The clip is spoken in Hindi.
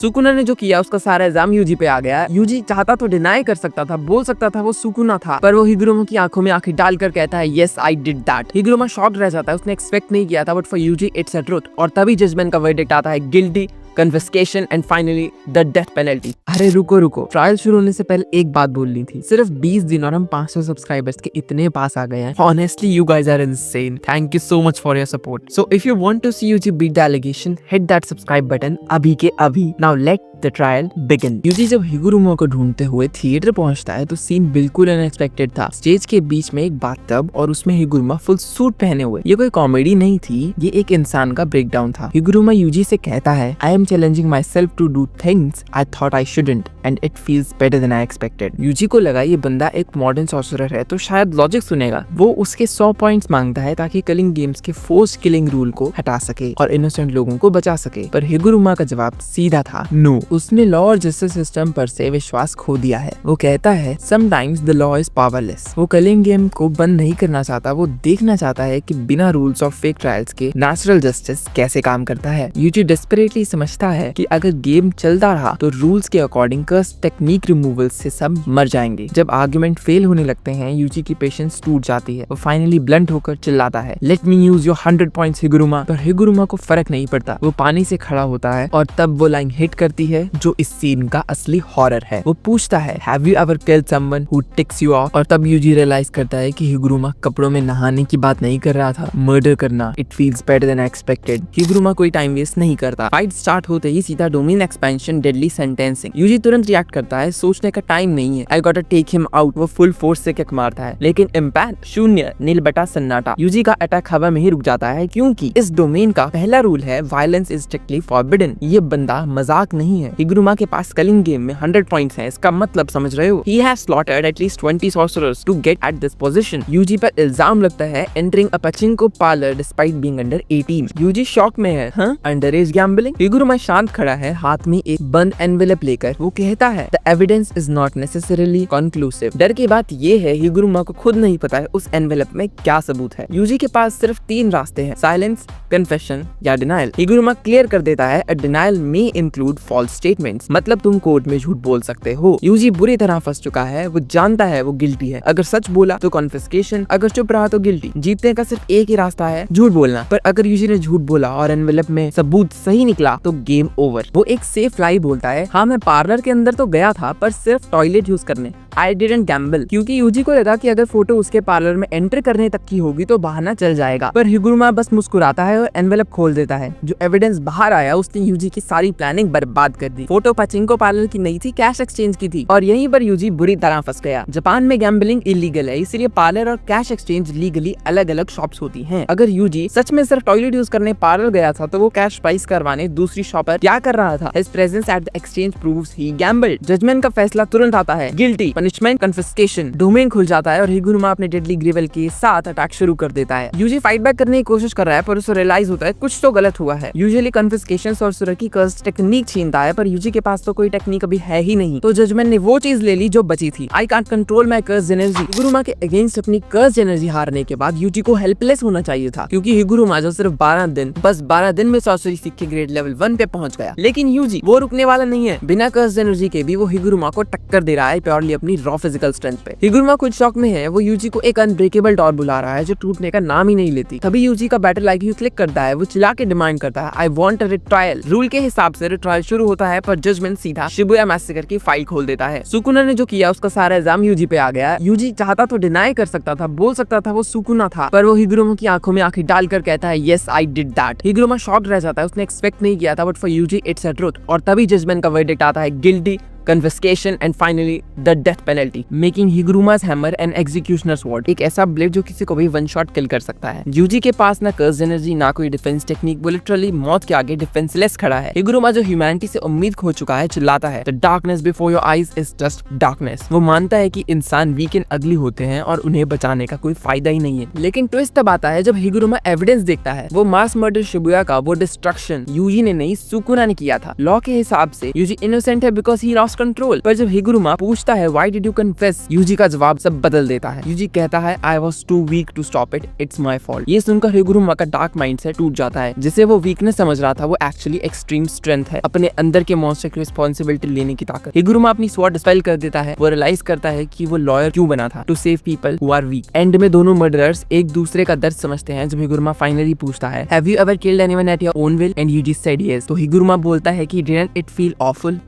सुकुना ने जो किया उसका सारा इल्जाम यूजी पे आ गया। यूजी चाहता तो डिनाई कर सकता था, बोल सकता था वो सुकुना था, पर वो हिगुरुमा की आंखों में आंखें डालकर कहता है yes I did that. Higuruma shocked रह जाता है, उसने एक्सपेक्ट नहीं किया था, but for Yuji it's a truth. और तभी जजमेंट का वर्डिक्ट आता है guilty, confiscation and finally the death penalty. अरे रुको, ट्रायल शुरू होने से पहले एक बात बोलनी थी। सिर्फ 20 दिन और हम 500 सब्सक्राइबर्स के इतने पास आ गए हैं। Honestly, you guys are insane. Thank you so much for your support. So if you want to see UG beat the allegation, hit that subscribe button अभी के अभी. Now let the trial begin. Yuji जब हिगुरुमा को ढूंढते हुए थिएटर पहुंचता है तो सीन बिल्कुल अनएक्सपेक्टेड था। स्टेज के बीच में एक बाथटब और उसमें हिगुरुमा फुल सूट पहने हुए। ये कोई कॉमेडी नहीं थी, ये एक इंसान का ब्रेकडाउन था। हिगुरुमा यूजी से कहता है I am challenging myself to do things I thought I shouldn't and it feels better than I expected. Yuji को लगा ये बंदा एक मॉडर्न सॉर्सरर है तो शायद लॉजिक सुनेगा। वो उसके 100 पॉइंट्स मांगता है ताकि कलिंग गेम्स के फोर्स किलिंग रूल को हटा सके और इनोसेंट लोगों को बचा सके। पर हिगुरुमा का जवाब सीधा था नो। उसने लॉ और जस्टिस सिस्टम पर से विश्वास खो दिया है। वो कहता है sometimes the law is powerless. वो कलिंग गेम को बंद नहीं करना चाहता, वो देखना चाहता है कि बिना रूल्स और फेक ट्रायल्स के नेचुरल जस्टिस कैसे काम करता है। यूजी डेस्परेटली समझता है कि अगर गेम चलता रहा तो रूल्स के अकॉर्डिंग कर्स टेक्निक रिमूवल से सब मर जाएंगे। जब आर्गुमेंट फेल होने लगते हैं यूजी की पेशेंस टूट जाती है। वो फाइनली ब्लंट होकर चिल्लाता है let me use your 100 points Higuruma. पर हिगुरुमा को फर्क नहीं पड़ता। वो पानी से खड़ा होता है और तब वो लाइन हिट करती है जो इस सीन का असली हॉरर है। वो पूछता है have you ever killed someone who ticks you off. और तब यूजी रियलाइज करता है कि हिगुरुमा कपड़ों में नहाने की बात नहीं कर रहा था, मर्डर करना। It feels better than expected. Higuruma कोई टाइम वेस्ट नहीं करता। फाइट स्टार्ट होते ही सीधा domain expansion deadly sentencing. Yuji तुरंत रिएक्ट करता है, सोचने का टाइम नहीं है, I gotta take him out. वो फुल फोर्स से किक मारता है लेकिन इम्पैक्ट शून्य, नील बटा सन्नाटा। यूजी का अटैक हवा में ही रुक जाता है क्योंकि इस डोमेन का पहला रूल है वायलेंस इज स्ट्रिक्टली फॉरबिडन। ये बंदा मजाक नहीं है। हिगुरुमा के पास कलिंग गेम में 100 पॉइंट्स हैं, इसका मतलब समझ रहे हो। He has slaughtered at least 20 sorcerers to get at this position. Yuji पर इल्जाम लगता है entering a pachinko parlor despite being under 18. Yuji shock में है, हाँ? Underage gambling? हिगुरुमा शांत खड़ा है, हाथ में एक बंद एनवेलप लेकर। वो कहता है the evidence is not necessarily conclusive. डर की बात ये है हिगुरुमा को खुद नहीं पता है उस एनवेलप में क्या सबूत है। यूजी के पास सिर्फ 3 रास्ते हैं, साइलेंस, कन्फेशन या डिनाइल। हिगुरुमा क्लियर कर देता है a denial may include false statements. मतलब तुम कोर्ट में झूठ बोल सकते हो। यूजी बुरी तरह फंस चुका है। वो जानता है वो गिल्टी है। अगर सच बोला तो कॉन्फिस्केशन, अगर चुप रहा तो गिल्टी। जीतने का सिर्फ एक ही रास्ता है, झूठ बोलना। पर अगर यूजी ने झूठ बोला और एनवेलप में सबूत सही निकला तो गेम ओवर। वो एक सेफ लाई बोलता है हाँ मैं पार्लर के अंदर तो गया था पर सिर्फ टॉयलेट यूज करने, आई डिडंट गैम्बल। क्योंकि यूजी को लगा कि अगर फोटो उसके पार्लर में एंटर करने तक की होगी तो बहाना चल जाएगा। पर हिगुरुमा बस मुस्कुराता है और एनवेलप खोल देता है। जो एविडेंस बाहर आया उसने यूजी की सारी प्लानिंग बर्बाद कर दी। फोटो पचिंको पार्लर की नहीं थी, कैश एक्सचेंज की थी। और यहीं पर यूजी बुरी तरह फंस गया। जापान में गैम्बलिंग इलीगल है, इसलिए पार्लर और कैश एक्सचेंज लीगली अलग अलग शॉप्स होती हैं। अगर यूजी सच में सिर्फ टॉयलेट यूज करने पार्लर गया था तो वो कैश प्राइस करवाने दूसरी शॉप पर क्या कर रहा था। His presence at the exchange proves he gambled. Judgement का फैसला तुरंत आता है, गिल्टी, पनिशमेंट, कन्फिस्केशन। डोमेन खुल जाता है और हिगुरुमा अपने डेडली ग्रेवल के साथ अटैक शुरू कर देता है। यूजी फाइट बैक करने की कोशिश कर रहा है पर उसे रियलाइज होता है कुछ तो गलत हुआ है। यूजुअली कन्फिस्केशन सॉर्सरर की कर्स टेक्निक छीनता है पर यूजी के पास तो कोई टेक्निक अभी है ही नहीं। तो जजमेंट ने वो चीज ले ली जो बची थी। I can't control my curse energy. Higuruma के अगेंस्ट अपनी कर्स एनर्जी हारने के बाद यूजी को हेल्पलेस होना चाहिए था क्योंकि हिगुरुमा जो सिर्फ 12 दिन में सॉर्सरी सीख के ग्रेड लेवल 1 पे पहुंच गया। लेकिन यूजी वो रुकने वाला नहीं है। बिना कर्स एनर्जी के भी वो हिगुरुमा को टक्कर दे रहा है प्योरली अपनी रॉ फिजिकल स्ट्रेंथ पे। हिगुरुमा कुछ शॉक में है। वो यूजी को एक अनब्रेकेबल डोर बुला रहा है जो टूटने का नाम ही नहीं लेती। तभी यूजी का बैटल आईक्यू क्लिक करता है। वो चिल्ला के डिमांड करता है I want a retrieval. Rule के हिसाब से रिट्रायल शुरू होता है पर जजमेंट सीधा शिबुया मैसेकर की फाइल खोल देता है। सुकुना ने जो किया उसका सारा इल्जाम यूजी पे आ गया। यूजी चाहता तो डिनाई कर सकता था, बोल सकता था वो सुकुना था, पर वो हिगुरुमा की आंखों में आंखें डालकर कहता है yes I did that. Higuruma shocked रह जाता है, उसने एक्सपेक्ट नहीं किया था, but for Yuji it's a truth. और तभी जजमेंट का वर्डिक्ट आता है guilty, confiscation and finally the death penalty, making Higuruma's hammer an executioner's sword, एक ऐसा ब्लेड जो किसी को भी वन शॉट किल कर सकता है। यूजी के पास ना कर्स एनर्जी ना कोई डिफेंस टेक्निक, वो लिटरली मौत के आगे डिफेंसलेस खड़ा है। हिगुरुमा जो ह्यूमैनिटी से उम्मीद खो चुका है चिल्लाता है the darkness before your eyes is just darkness. वो मानता है कि इंसान वीक एंड अगली होते हैं और उन्हें बचाने का कोई फायदा ही नहीं है। लेकिन ट्विस्ट तब आता है जब हिगुरुमा एविडेंस देखता है। वो मास मर्डर शिबुया का वो डिस्ट्रक्शन यूजी ने नहीं सुकुना ने किया था। लॉ के हिसाब से यूजी इनोसेंट है बिकॉज ही लॉस्ट कंट्रोल। पर जब हिगुरुमा पूछता है why did you confess, Yuji का जवाब सब बदल देता है। यूजी कहता है I was too weak to stop it, it's my fault. ये सुनकर हिगुरुमा का डार्क माइंडसेट टूट जाता है। जिसे वो वीकनेस समझ रहा था वो एक्चुअली एक्सट्रीम स्ट्रेंथ है, अपने अंदर के मॉन्स्टर की रिस्पॉन्सिबिलिटी लेने की ताकत। हिगुरुमा अपनी स्वॉर्ड स्पेल कर देता है। वो रियलाइज करता है कि वो लॉयर क्यों बना था, to save people who are weak. End में दोनों मर्डरर्स एक दूसरे का दर्द समझते हैं। जब हिगुरुमा फाइनली पूछता है have you ever killed anyone at your own will, and Yuji said yes, तो हिगुरुमा बोलता है कि डिडंट इट फील ऑफुल।